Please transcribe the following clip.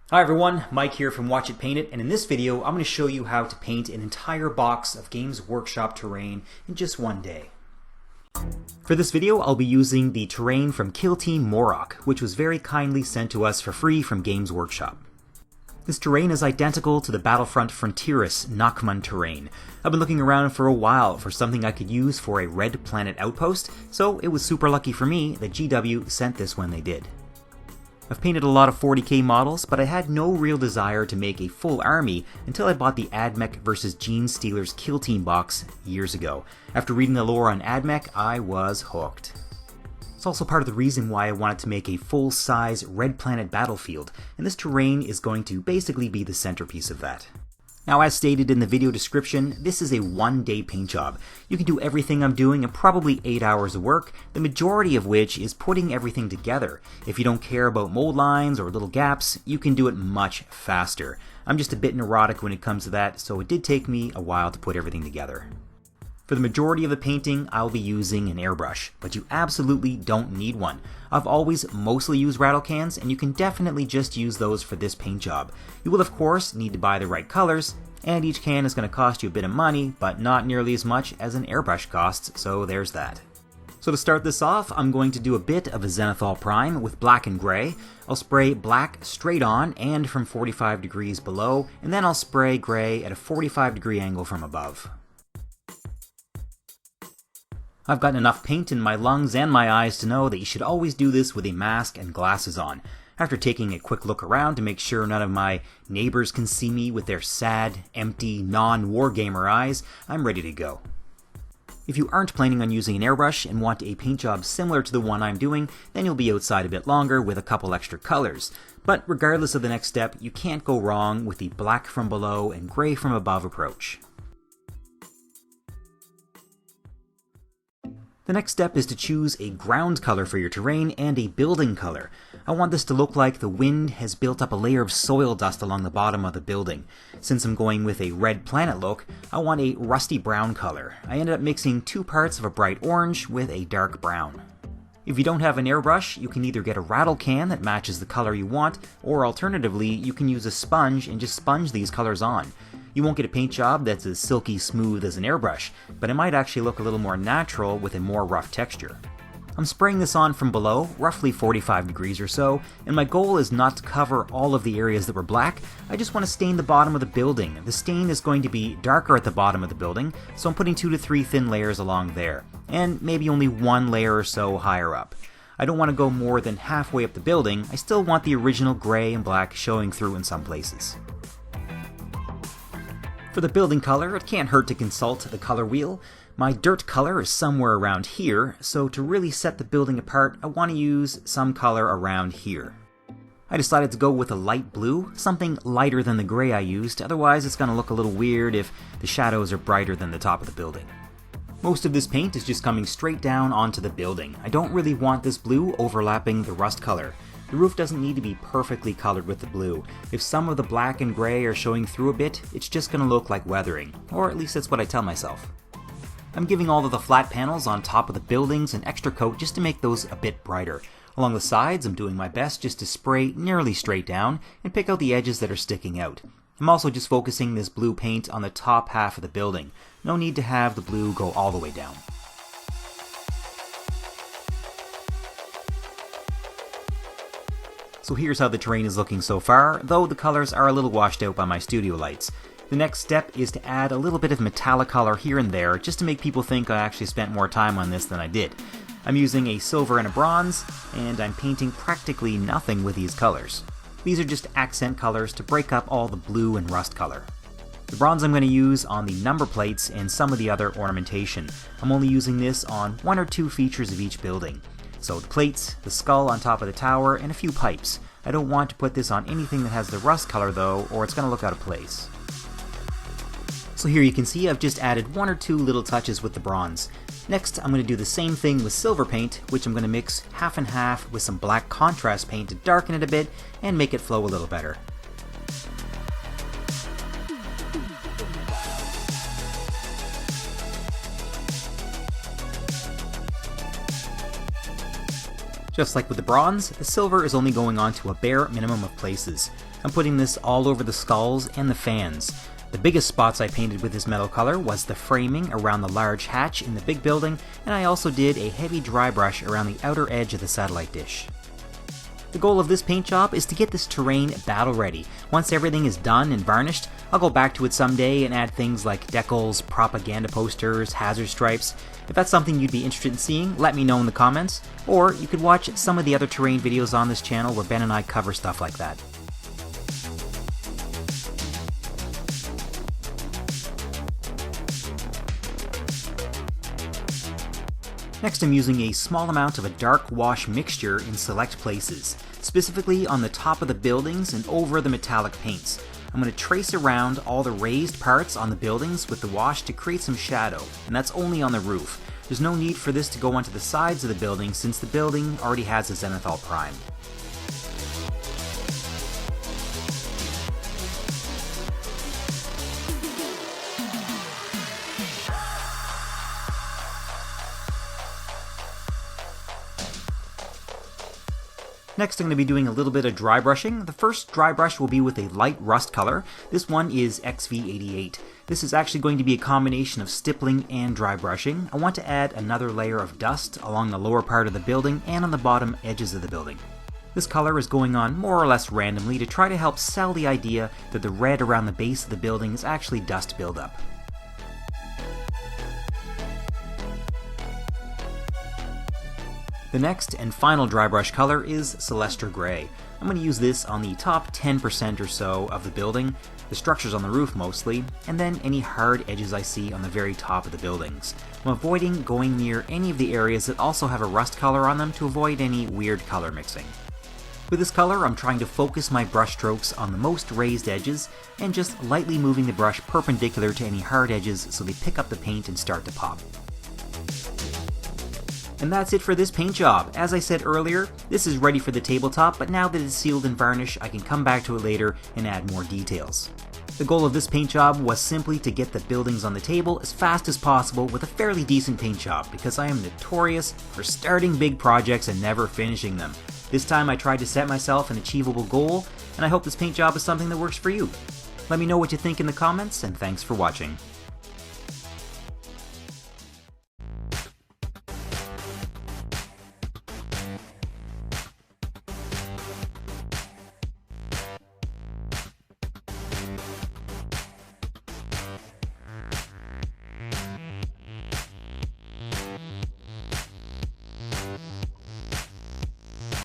Hi everyone, Mike here from Watch It Paint It, and in this video I'm going to show you how to paint an entire box of Games Workshop terrain in just one day. For this video I'll be using the terrain from Kill Team Moroch, which was very kindly sent to us for free from Games Workshop. This terrain is identical to the Battlezone Fronteris Nachmund terrain. I've been looking around for a while for something I could use for a Red Planet outpost, so it was super lucky for me that GW sent this when they did. I've painted a lot of 40k models, but I had no real desire to make a full army until I bought the AdMech vs Genestealer's Kill Team box years ago. After reading the lore on AdMech, I was hooked. It's also part of the reason why I wanted to make a full-size Red Planet battlefield, and this terrain is going to basically be the centerpiece of that. Now, as stated in the video description, this is a one-day paint job. You can do everything I'm doing in probably 8 hours of work, the majority of which is putting everything together. If you don't care about mold lines or little gaps, you can do it much faster. I'm just a bit neurotic when it comes to that, so it did take me a while to put everything together. For the majority of the painting, I'll be using an airbrush, but you absolutely don't need one. I've always mostly used rattle cans, and you can definitely just use those for this paint job. You will of course need to buy the right colors, and each can is going to cost you a bit of money, but not nearly as much as an airbrush costs, so there's that. So to start this off, I'm going to do a bit of a zenithal prime with black and gray. I'll spray black straight on and from 45 degrees below, and then I'll spray gray at a 45-degree angle from above. I've gotten enough paint in my lungs and my eyes to know that you should always do this with a mask and glasses on. After taking a quick look around to make sure none of my neighbors can see me with their sad, empty, non-wargamer eyes, I'm ready to go. If you aren't planning on using an airbrush and want a paint job similar to the one I'm doing, then you'll be outside a bit longer with a couple extra colors. But regardless of the next step, you can't go wrong with the black from below and gray from above approach. The next step is to choose a ground color for your terrain and a building color. I want this to look like the wind has built up a layer of soil dust along the bottom of the building. Since I'm going with a Red Planet look, I want a rusty brown color. I ended up mixing 2 parts of a bright orange with a dark brown. If you don't have an airbrush, you can either get a rattle can that matches the color you want, or alternatively, you can use a sponge and just sponge these colors on. You won't get a paint job that's as silky smooth as an airbrush, but it might actually look a little more natural with a more rough texture. I'm spraying this on from below, roughly 45 degrees or so, and my goal is not to cover all of the areas that were black. I just want to stain the bottom of the building. The stain is going to be darker at the bottom of the building, so I'm putting 2 to 3 thin layers along there, and maybe only 1 layer or so higher up. I don't want to go more than halfway up the building. I still want the original gray and black showing through in some places. For the building color, it can't hurt to consult the color wheel. My dirt color is somewhere around here, so to really set the building apart, I want to use some color around here. I decided to go with a light blue, something lighter than the gray I used, otherwise it's going to look a little weird if the shadows are brighter than the top of the building. Most of this paint is just coming straight down onto the building. I don't really want this blue overlapping the rust color. The roof doesn't need to be perfectly colored with the blue. If some of the black and gray are showing through a bit, it's just going to look like weathering, or at least that's what I tell myself. I'm giving all of the flat panels on top of the buildings an extra coat just to make those a bit brighter. Along the sides, I'm doing my best just to spray nearly straight down and pick out the edges that are sticking out. I'm also just focusing this blue paint on the top half of the building. No need to have the blue go all the way down. So here's how the terrain is looking so far, though the colors are a little washed out by my studio lights. The next step is to add a little bit of metallic color here and there, just to make people think I actually spent more time on this than I did. I'm using a silver and a bronze, and I'm painting practically nothing with these colors. These are just accent colors to break up all the blue and rust color. The bronze I'm going to use on the number plates and some of the other ornamentation. I'm only using this on 1 or 2 features of each building. So the plates, the skull on top of the tower, and a few pipes. I don't want to put this on anything that has the rust color though, or it's going to look out of place. So here you can see I've just added 1 or 2 little touches with the bronze. Next I'm going to do the same thing with silver paint, which I'm going to mix half and half with some black contrast paint to darken it a bit and make it flow a little better. Just like with the bronze, the silver is only going on to a bare minimum of places. I'm putting this all over the skulls and the fans. The biggest spots I painted with this metal color was the framing around the large hatch in the big building, and I also did a heavy dry brush around the outer edge of the satellite dish. The goal of this paint job is to get this terrain battle ready. Once everything is done and varnished, I'll go back to it someday and add things like decals, propaganda posters, hazard stripes. If that's something you'd be interested in seeing, let me know in the comments, or you could watch some of the other terrain videos on this channel where Ben and I cover stuff like that. Next, I'm using a small amount of a dark wash mixture in select places, specifically on the top of the buildings and over the metallic paints. I'm going to trace around all the raised parts on the buildings with the wash to create some shadow, and that's only on the roof. There's no need for this to go onto the sides of the building since the building already has a zenithal primed. Next, I'm going to be doing a little bit of dry brushing. The first dry brush will be with a light rust color. This one is XV88. This is actually going to be a combination of stippling and dry brushing. I want to add another layer of dust along the lower part of the building and on the bottom edges of the building. This color is going on more or less randomly to try to help sell the idea that the red around the base of the building is actually dust buildup. The next and final dry brush color is Celestra Gray. I'm going to use this on the top 10% or so of the building, the structures on the roof mostly, and then any hard edges I see on the very top of the buildings. I'm avoiding going near any of the areas that also have a rust color on them to avoid any weird color mixing. With this color, I'm trying to focus my brush strokes on the most raised edges and just lightly moving the brush perpendicular to any hard edges so they pick up the paint and start to pop. And that's it for this paint job. As I said earlier, this is ready for the tabletop, but now that it's sealed in varnish, I can come back to it later and add more details. The goal of this paint job was simply to get the buildings on the table as fast as possible with a fairly decent paint job, because I am notorious for starting big projects and never finishing them. This time I tried to set myself an achievable goal, and I hope this paint job is something that works for you. Let me know what you think in the comments, and thanks for watching.